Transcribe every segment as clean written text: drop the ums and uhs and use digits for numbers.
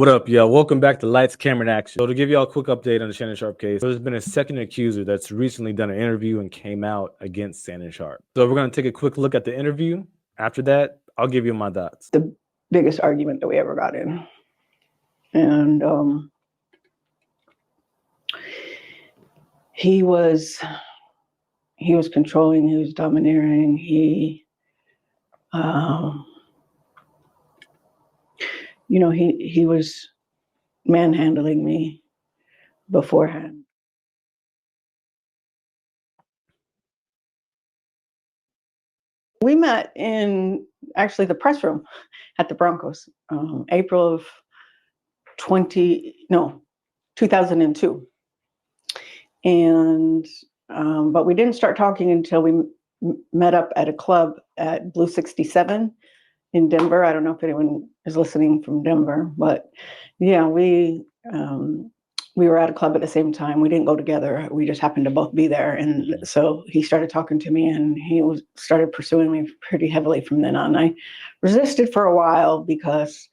What up, y'all? Welcome back to Lights, Camera, and Action. So to give y'all a quick update on the Shannon Sharpe case, there's been a second accuser that's recently done an interview and came out against Shannon Sharpe. So we're going to take a quick look at the interview. After that, I'll give you my thoughts. The biggest argument that we ever got in. And he was controlling, he was domineering, he was manhandling me beforehand. We met in actually the press room at the Broncos, April of 2002. And but we didn't start talking until we met up at a club at Blue 67 in Denver. I don't know if anyone is listening from Denver, but yeah, we were at a club at the same time. We didn't go together. We just happened to both be there. And so he started talking to me and started pursuing me pretty heavily from then on. I resisted for a while because,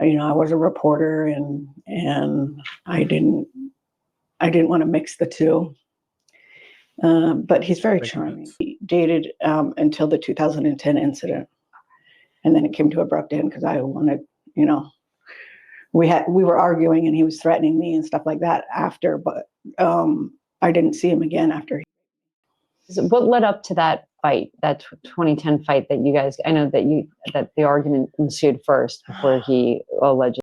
I was a reporter and I didn't want to mix the two. But he's very charming. He dated until the 2010 incident. And then it came to abrupt end because I wanted, we were arguing and he was threatening me and stuff like that after, but I didn't see him again after. What led up to that fight, that 2010 fight that you guys, I know that the argument ensued first before he allegedly.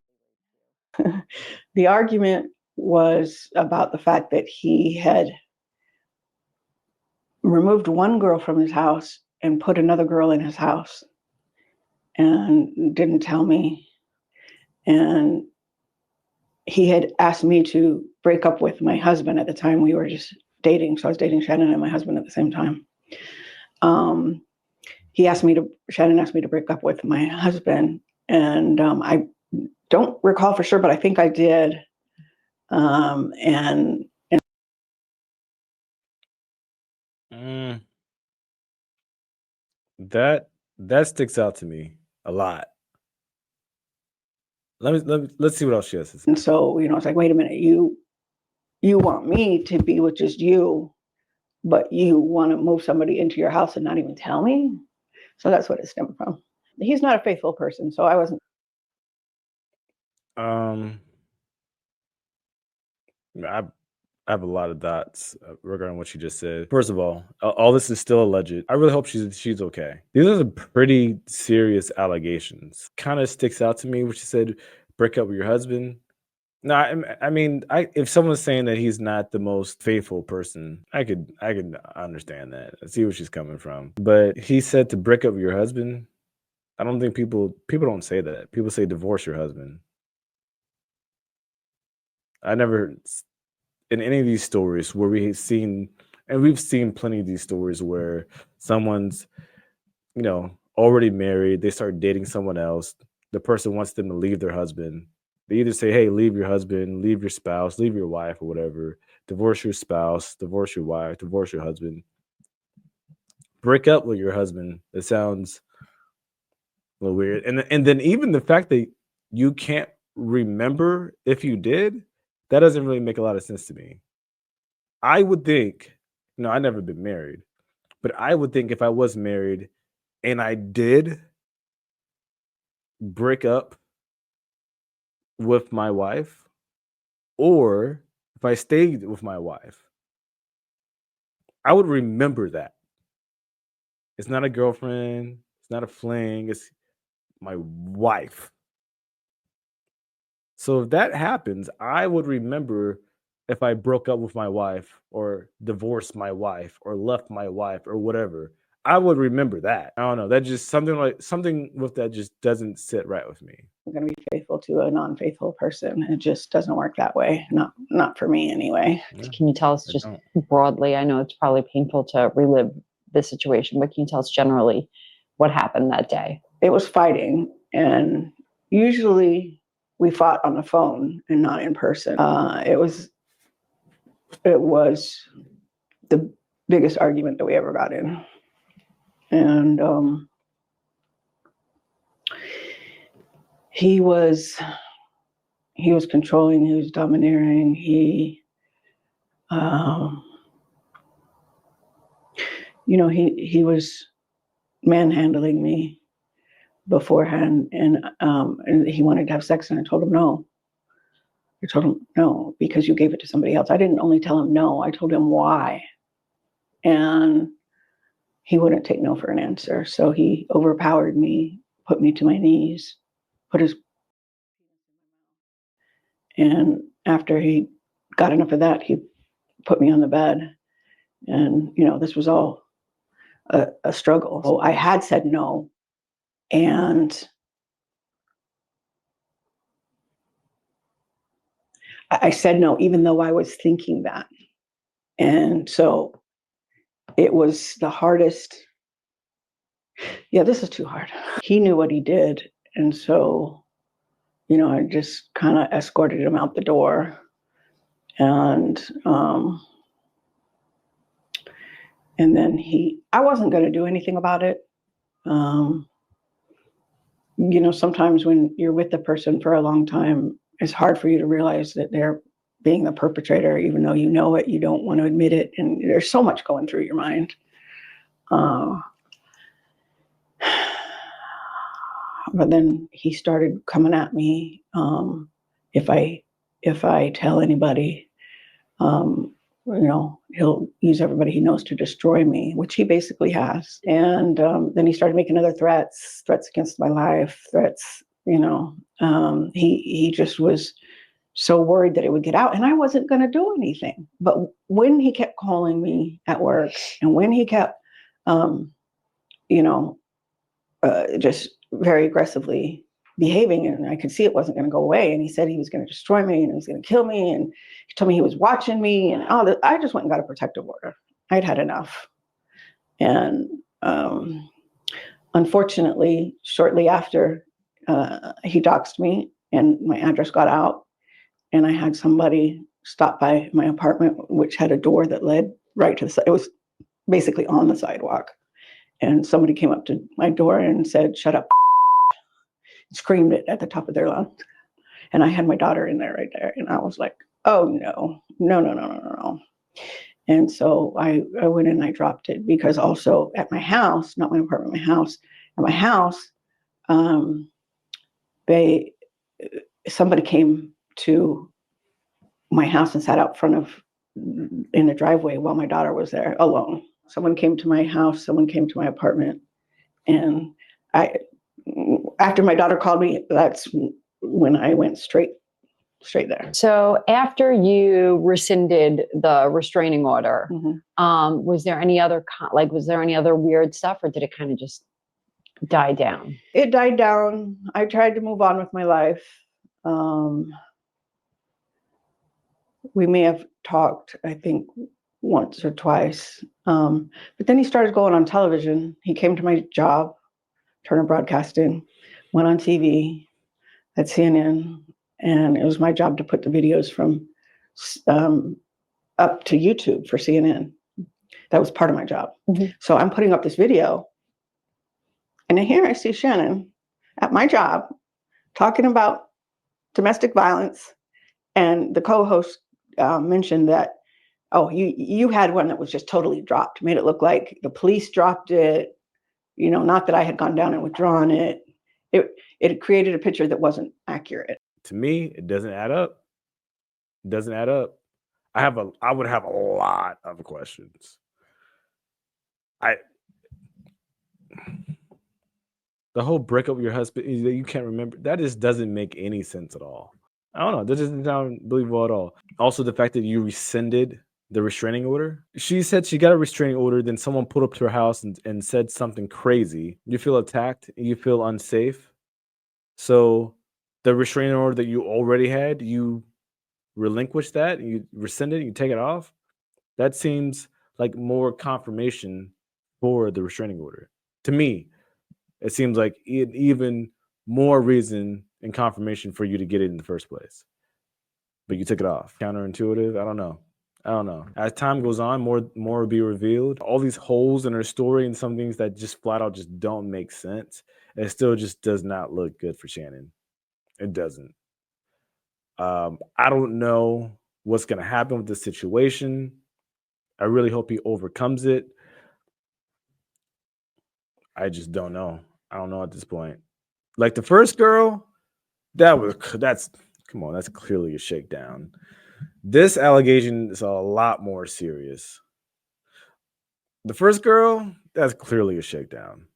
The argument was about the fact that he had removed one girl from his house and put another girl in his house and didn't tell me. And he had asked me to break up with my husband at the time. We were just dating. So I was dating Shannon and my husband at the same time. Shannon asked me to break up with my husband. And I don't recall for sure, but I think I did. That sticks out to me a lot. Let's see what else she has to say. And so, it's like, wait a minute, you want me to be with just you, but you want to move somebody into your house and not even tell me? So that's what it stemmed from. He's not a faithful person, so I wasn't. I have a lot of thoughts regarding what she just said. First of all this is still alleged. I really hope she's okay. These are some pretty serious allegations. Kind of sticks out to me what she said, break up with your husband. No, I mean, if someone's saying that he's not the most faithful person, I could understand that. I see where she's coming from. But he said to break up with your husband. I don't think people don't say that. People say divorce your husband. I never, in any of these stories where we've seen plenty of these stories where someone's, already married, they start dating someone else, the person wants them to leave their husband. They either say, hey, leave your husband, leave your spouse, leave your wife or whatever, divorce your spouse, divorce your wife, divorce your husband, break up with your husband. It sounds a little weird. And then even the fact that you can't remember if you did, that doesn't really make a lot of sense to me. I would think, I've never been married, but I would think if I was married and I did break up with my wife, or if I stayed with my wife, I would remember that. It's not a girlfriend, it's not a fling, it's my wife. So if that happens, I would remember if I broke up with my wife or divorced my wife or left my wife or whatever. I would remember that. I don't know. That just something with that just doesn't sit right with me. I'm going to be faithful to a non-faithful person. It just doesn't work that way. Not for me anyway. Yeah, can you tell us just broadly? I know it's probably painful to relive this situation, but can you tell us generally what happened that day? It was fighting, and usually we fought on the phone and not in person. It was the biggest argument that we ever got in. And he was he was controlling, he was domineering, he was manhandling me beforehand, and he wanted to have sex, and I told him no. I told him no, because you gave it to somebody else. I didn't only tell him no, I told him why. And he wouldn't take no for an answer. So he overpowered me, put me to my knees, and after he got enough of that, he put me on the bed. And, this was all a struggle. So I had said no. And I said no, even though I was thinking that. And so it was the hardest. Yeah, this is too hard. He knew what he did. And so, I just kind of escorted him out the door. And then I wasn't going to do anything about it. Sometimes when you're with the person for a long time, it's hard for you to realize that they're being the perpetrator, even though you know it, you don't want to admit it. And there's so much going through your mind. But then he started coming at me. If I tell anybody, he'll use everybody he knows to destroy me, which he basically has. And then he started making other threats against my life, threats. He just was so worried that it would get out, and I wasn't going to do anything. But when he kept calling me at work, and when he kept, just very aggressively behaving, and I could see it wasn't going to go away, and he said he was going to destroy me and he was going to kill me, and he told me he was watching me, and all that. I just went and got a protective order. I'd had enough. And unfortunately, shortly after, he doxed me and my address got out, and I had somebody stop by my apartment, which had a door that led right to the side. It was basically on the sidewalk. And somebody came up to my door and said, "Shut up," screamed it at the top of their lungs. And I had my daughter in there right there. And I was like, oh, no. And so I went in and I dropped it, because also at my house, not my apartment, my house, at my house, somebody came to my house and sat out front of in the driveway while my daughter was there alone. Someone came to my house, someone came to my apartment, and after my daughter called me, that's when I went straight there. So after you rescinded the restraining order, was there any other weird stuff, or did it kind of just die down? It died down. I tried to move on with my life. We may have talked, I think, once or twice. But then he started going on television. He came to my job, Turner Broadcasting, went on TV at CNN, and it was my job to put the videos from up to YouTube for CNN. That was part of my job. So I'm putting up this video, and here I see Shannon at my job talking about domestic violence, and the co-host mentioned that, oh, you had one that was just totally dropped, made it look like the police dropped it, not that I had gone down and withdrawn it. It created a picture that wasn't accurate. To me, it doesn't add up. It doesn't add up. I would have a lot of questions. The whole breakup with your husband that you can't remember, that just doesn't make any sense at all. I don't know. That doesn't sound believable at all. Also, the fact that you rescinded the restraining order. She said she got a restraining order, then someone pulled up to her house and said something crazy. You feel attacked, you feel unsafe. So the restraining order that you already had, you relinquish that, you rescind it, you take it off. That seems like more confirmation for the restraining order. To me, it seems like even more reason and confirmation for you to get it in the first place. But you took it off. Counterintuitive? I don't know. As time goes on, more will be revealed. All these holes in her story and some things that just flat out just don't make sense. It still just does not look good for Shannon. It doesn't. I don't know what's going to happen with this situation. I really hope he overcomes it. I just don't know. I don't know at this point. Like the first girl, that's come on, that's clearly a shakedown. This allegation is a lot more serious. The first girl, that's clearly a shakedown.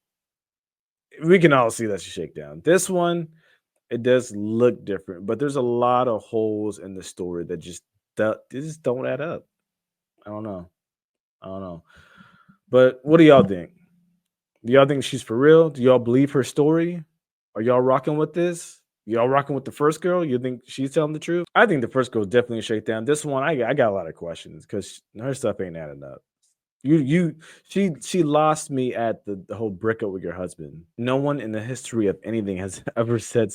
We can all see that's a shakedown. This one, it does look different, but there's a lot of holes in the story that just don't add up. I don't know. I don't know. But what do y'all think? Do y'all think she's for real? Do y'all believe her story? Are y'all rocking with this? Y'all rocking with the first girl? You think she's telling the truth? I think the first girl is definitely a shakedown. This one, I got a lot of questions because her stuff ain't adding up. She lost me at the whole break up with your husband. No one in the history of anything has ever said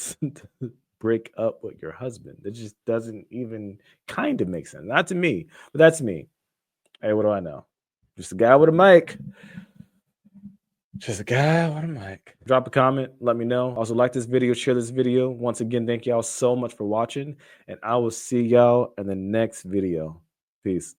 break up with your husband. It just doesn't even kind of make sense. Not to me, but that's me. Hey, what do I know? Just a guy with a mic. Just a guy with a mic. Drop a comment. Let me know. Also, like this video, share this video. Once again, thank y'all so much for watching, and I will see y'all in the next video. Peace.